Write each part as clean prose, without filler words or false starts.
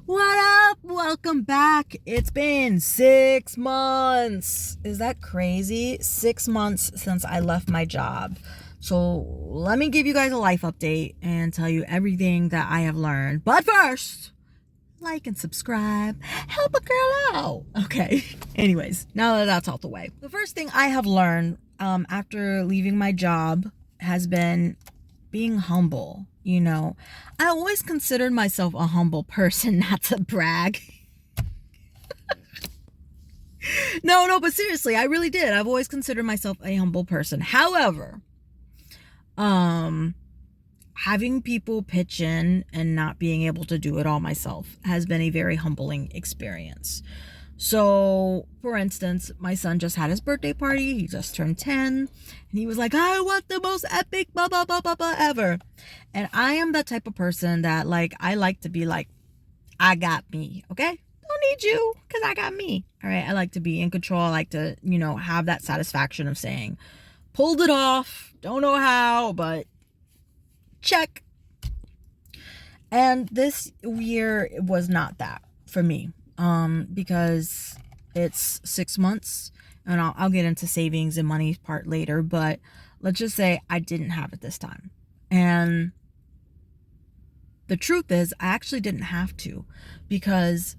What up? Welcome back. It's been 6 months. Is that crazy? 6 months since I left my job. So let me give you guys a life update and tell you everything that I have learned. But first, like and subscribe. Help a girl out. Okay. Anyways, now that that's out the way. The first thing I have learned after leaving my job has been being humble. I always considered myself a humble person, not to brag. No, but seriously, I really did. I've always considered myself a humble person. However, having people pitch in and not being able to do it all myself has been a very humbling experience. So, for instance, my son just had his birthday party. He just turned 10. And he was like, I want the most epic blah, blah, blah, blah, blah ever. And I am that type of person that, I like to be like, I got me, okay? Don't need you because I got me. All right? I like to be in control. I like to, have that satisfaction of saying, pulled it off. Don't know how, but check. And this year was not that for me. Because it's 6 months, and I'll get into savings and money part later, but let's just say I didn't have it this time. And the truth is, I actually didn't have to, because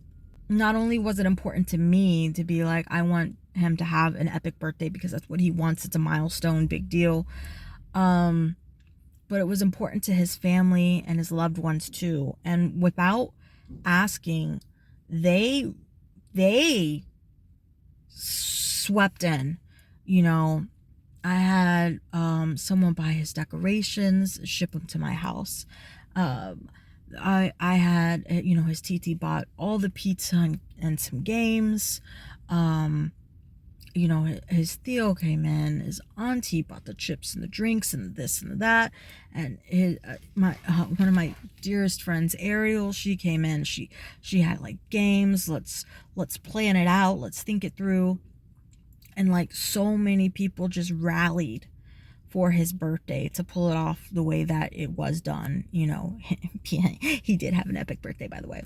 not only was it important to me to be like, I want him to have an epic birthday because that's what he wants. It's a milestone, big deal. But it was important to his family and his loved ones too. And without asking, they swept in. I had someone buy his decorations, ship them to my house. I had, his TT bought all the pizza and some games. His Theo came in, his auntie bought the chips and the drinks and this and that, and his one of my dearest friends, Ariel, she came in. She had games. Let's plan it out. Let's think it through. And so many people just rallied for his birthday to pull it off the way that it was done. He did have an epic birthday, by the way.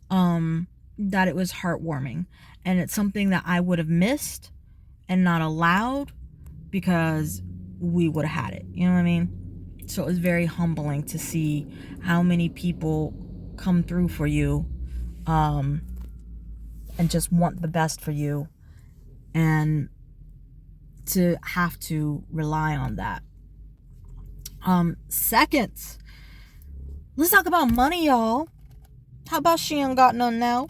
That it was heartwarming, and it's something that I would have missed and not allowed because we would have had it. You know what I mean? So it was very humbling to see how many people come through for you, and just want the best for you, and to have to rely on that. Second, let's talk about money, y'all. How about she ain't got none now?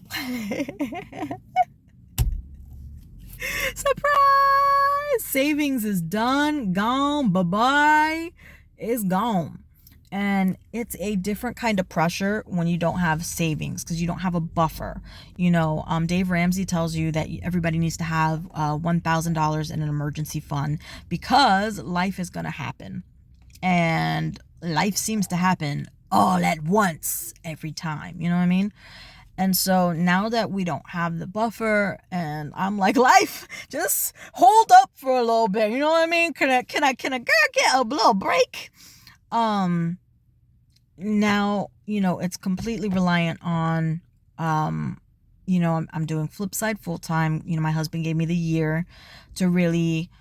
Surprise! Savings is done, gone, bye-bye. It's gone. And it's a different kind of pressure when you don't have savings, because you don't have a buffer. Dave Ramsey tells you that everybody needs to have $1,000 in an emergency fund, because life is going to happen. And life seems to happen all at once every time. You know what I mean? And so now that we don't have the buffer, and I'm like, life, just hold up for a little bit. You know what I mean? Can a girl get a little break? Now, it's completely reliant on, I'm doing Flipside full time. My husband gave me the year to really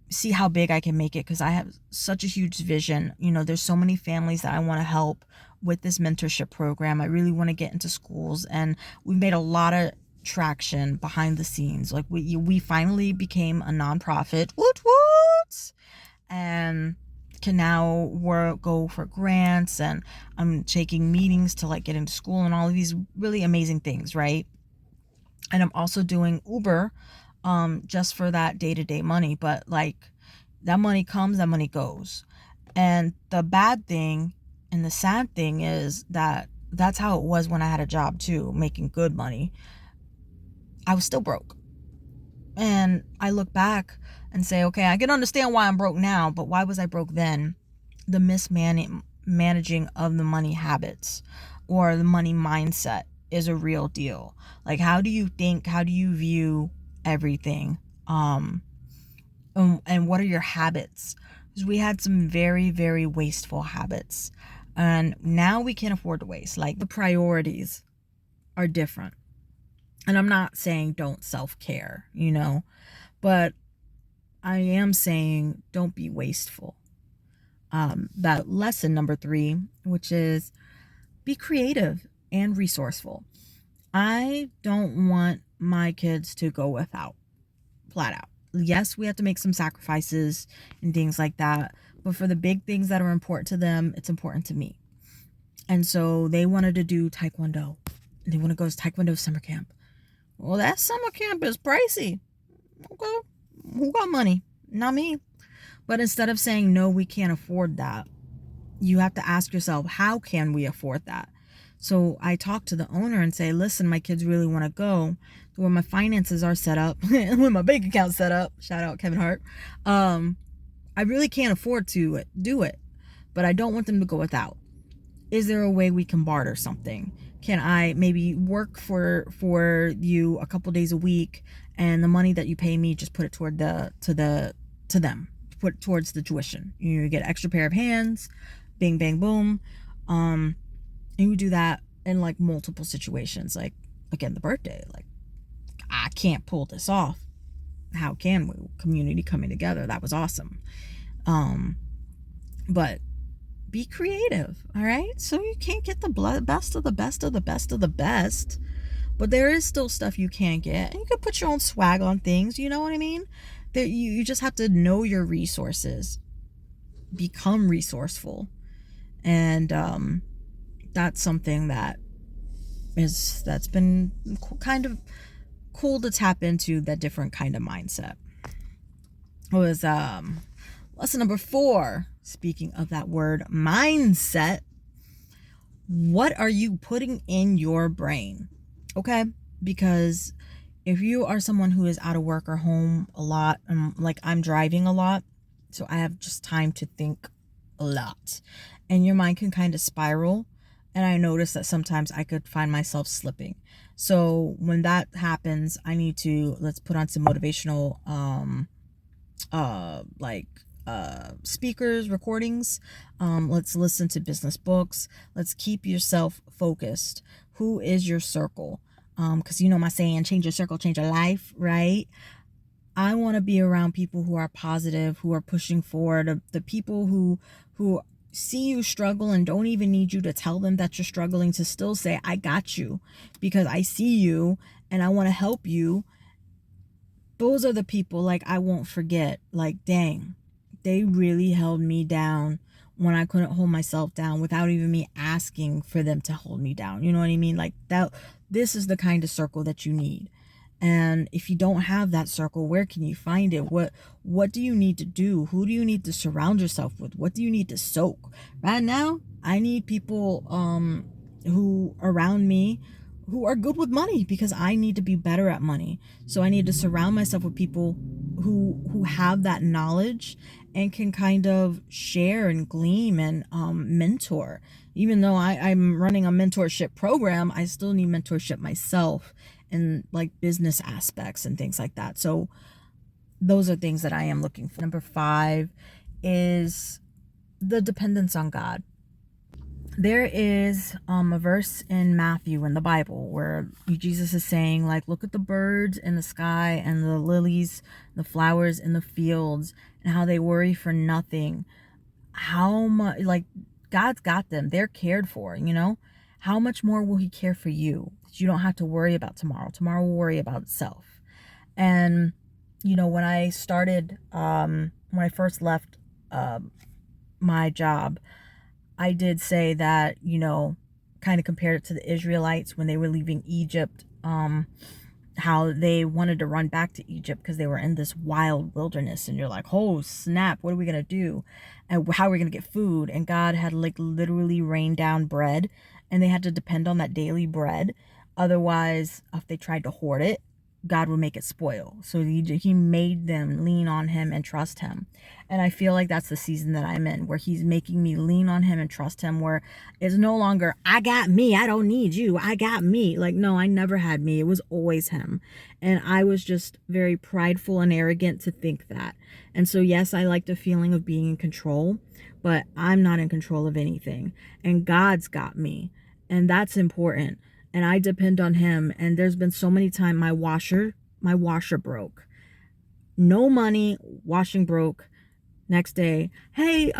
see how big I can make it, because I have such a huge vision. There's so many families that I want to help with this mentorship program. I really want to get into schools, and we've made a lot of traction behind the scenes. We finally became a nonprofit, woot woot, and can now go for grants, and I'm taking meetings to get into school and all of these really amazing things, right? And I'm also doing Uber, just for that day-to-day money. But that money comes, that money goes. And the bad thing and the sad thing is that that's how it was when I had a job too, making good money. I was still broke. And I look back and say, okay, I can understand why I'm broke now, but why was I broke then? The mismanaging of the money habits or the money mindset is a real deal. How do you think? How do you view everything? And what are your habits? Because we had some very, very wasteful habits. And now we can't afford to waste. The priorities. are different. And I'm not saying don't self-care, but I am saying don't be wasteful. That lesson number 3, which is be creative and resourceful. I don't want my kids to go without, flat out. Yes, we have to make some sacrifices and things like that, but for the big things that are important to them, it's important to me. And so they wanted to do Taekwondo. They want to go to Taekwondo summer camp. Well, that summer camp is pricey. Okay, who got money? Not me. But instead of saying, no, we can't afford that, you have to ask yourself, how can we afford that? So I talk to the owner and say, listen, my kids really want to go. When my finances are set up, when my bank account's set up, shout out Kevin Hart, I really can't afford to do it, but I don't want them to go without. Is there a way we can barter something? Can I maybe work for you a couple days a week, and the money that you pay me, just put it toward to them, put it towards the tuition. You get an extra pair of hands, bing bang boom. And you do that in like multiple situations. Like again, the birthday. Like I can't pull this off. How can we? Community coming together. That was awesome. But be creative, all right? So you can't get the best of the best of the best of the best, but there is still stuff you can get, and you can put your own swag on things. You know what I mean? That you just have to know your resources, become resourceful, and that's something that's been kind of cool to tap into, that different kind of mindset. It was lesson number 4. Speaking of that word mindset, what are you putting in your brain? Okay, because if you are someone who is out of work or home a lot, like I'm driving a lot, so I have just time to think a lot, and your mind can kind of spiral. And I notice that sometimes I could find myself slipping. So when that happens, I need to, let's put on some motivational speakers, recordings. Let's listen to business books. Let's keep yourself focused. Who is your circle? Because my saying, change your circle, change your life, right? I want to be around people who are positive, who are pushing forward, the people who see you struggle and don't even need you to tell them that you're struggling, to still say, I got you because I see you and I want to help you. Those are the people like I won't forget. Like, dang, they really held me down when I couldn't hold myself down without even me asking for them to hold me down. You know what I mean? Like that, this is the kind of circle that you need. And if you don't have that circle, where can you find it? What do you need to do? Who do you need to surround yourself with? What do you need to soak? Right now, I need people who around me who are good with money, because I need to be better at money. So I need to surround myself with people who have that knowledge and can kind of share and glean and mentor. Even though I'm running a mentorship program, I still need mentorship myself and like business aspects and things like that. So those are things that I am looking for. Number 5 is the dependence on God. There is a verse in Matthew in the Bible where Jesus is saying, like, look at the birds in the sky and the lilies, the flowers in the fields, and how they worry for nothing. How much, like, God's got them. They're cared for, How much more will he care for you? You don't have to worry about tomorrow. Tomorrow will worry about itself. And, when I started, when I first left my job, I did say that, kind of compared it to the Israelites when they were leaving Egypt, how they wanted to run back to Egypt because they were in this wild wilderness. And you're like, oh, snap, what are we going to do? And how are we going to get food? And God had like literally rained down bread, and they had to depend on that daily bread. Otherwise, if they tried to hoard it, God would make it spoil. So he made them lean on him and trust him. And I feel like that's the season that I'm in, where he's making me lean on him and trust him, where it's no longer, I got me, I don't need you, I got me. Like, no, I never had me. It was always him. And I was just very prideful and arrogant to think that. And so, yes, I like the feeling of being in control, but I'm not in control of anything. And God's got me. And that's important. and I depend on him. And there's been so many times my washer broke. No money, washing broke. Next day, hey,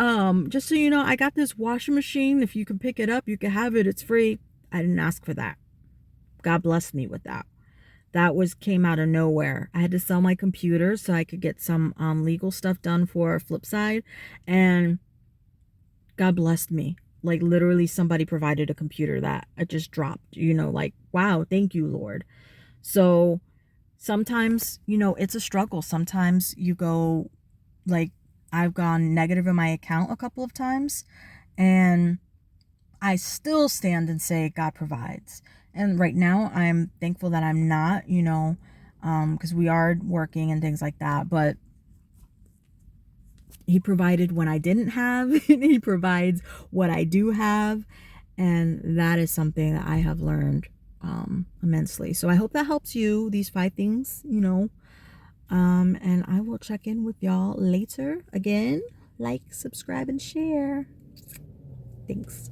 just so you know, I got this washing machine. If you can pick it up, you can have it. It's free. I didn't ask for that. God blessed me with that. That came out of nowhere. I had to sell my computer so I could get some legal stuff done for Flipside, and God blessed me. Like, literally somebody provided a computer that I just dropped, like, wow, thank you, Lord. So sometimes, it's a struggle. Sometimes you go, like, I've gone negative in my account a couple of times, and I still stand and say God provides. And right now I'm thankful that I'm not, because we are working and things like that. But he provided when I didn't have, and he provides what I do have. And that is something that I have learned immensely. So I hope that helps you, these 5 things, and I will check in with y'all later. Again, like, subscribe, and share. Thanks.